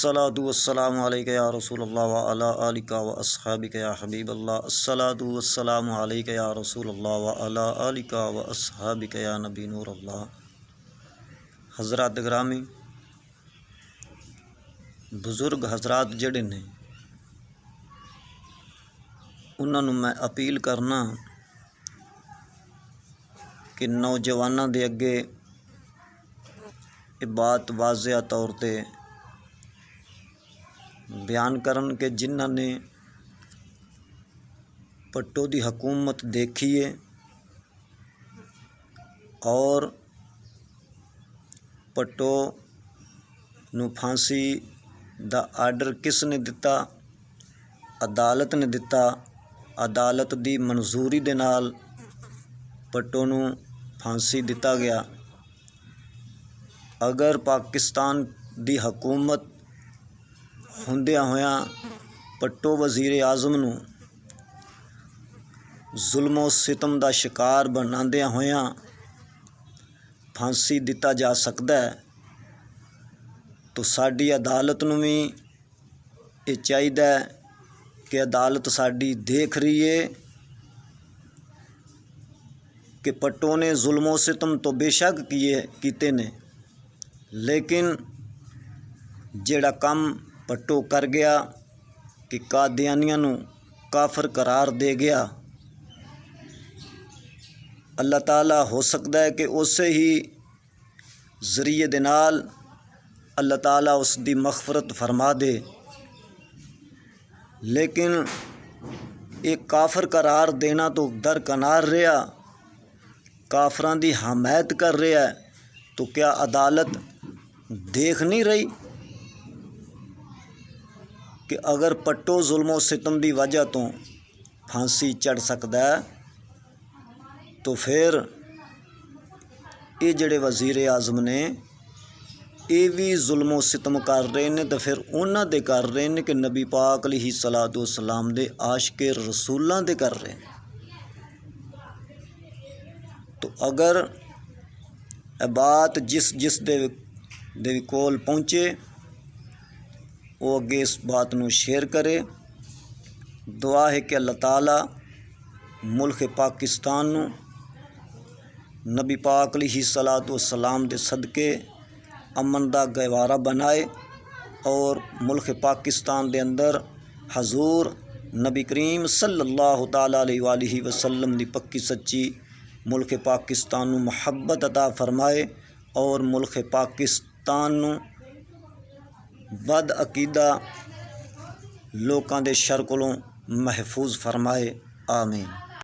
الصلاۃ والسلام علیک یا رسول اللہ وعلی آلک و اصحابک یا حبیب اللہ۔ الصلاۃ والسلام علیک یا رسول اللہ وعلی آلک و اصحابک یا نبی نور اللہ۔ حضرات گرامی، بزرگ حضرات جڑے نے انہاں نوں میں اپیل کرنا کہ نوجواناں دے اگے یہ بات واضح طور تے بیان کرن کہ جنہاں نے پٹو دی حکومت دیکھی ہے اور پٹو نو پھانسی دا آرڈر کس نے دتا؟ عدالت نے دتا۔ عدالت دی منظوری دے نال پٹو نو پھانسی دتا گیا۔ اگر پاکستان دی حکومت ہوندیاں ہویاں پٹو وزیر اعظم نو ظلم و ستم دا شکار بناندیاں ہویاں پھانسی دتا جا سکدا ہے تو ساڈی عدالت نو بھی یہ چاہیے کہ عدالت ساڈی دیکھ رہی ہے کہ پٹو نے ظلم و ستم تو بے شک کیتے نے، لیکن جیڑا کم پٹو کر گیا کہ قادیانیاں نو کافر قرار دے گیا، اللہ تعالیٰ ہو سکتا ہے کہ اسے ہی ذریعے دے نال اللہ تعالیٰ اس دی مغفرت فرما دے، لیکن ایک کافر قرار دینا تو درکنار رہا، کافراں دی حمایت کر رہا ہے، تو کیا عدالت دیکھ نہیں رہی کہ اگر پٹو ظلم و ستم دی وجہ تو پھانسی چڑھ سکتا ہے تو پھر یہ جڑے وزیر اعظم نے یہ بھی ظلم و ستم کر رہے ہیں، تو پھر انہاں دے کر رہے ہیں کہ نبی پاک علیہ الصلوۃ والسلام دے عاشق رسولاں دے کر رہے ہیں۔ تو اگر بات جس دے کول پہنچے وہ اگے اس بات نو شیئر کرے۔ دعا ہے کہ اللہ تعالیٰ ملک پاکستان نو نبی پاک علیہ الصلوۃ والسلام دے صدقے امن دا گہوارہ بنائے اور ملک پاکستان دے اندر حضور نبی کریم صلی اللہ تعالیٰ علیہ وآلہ وسلم دی پکی سچی ملک پاکستان نو محبت عطا فرمائے اور ملک پاکستان نو بد عقیدہ لوکاں دے شر کولوں محفوظ فرمائے۔ آمین۔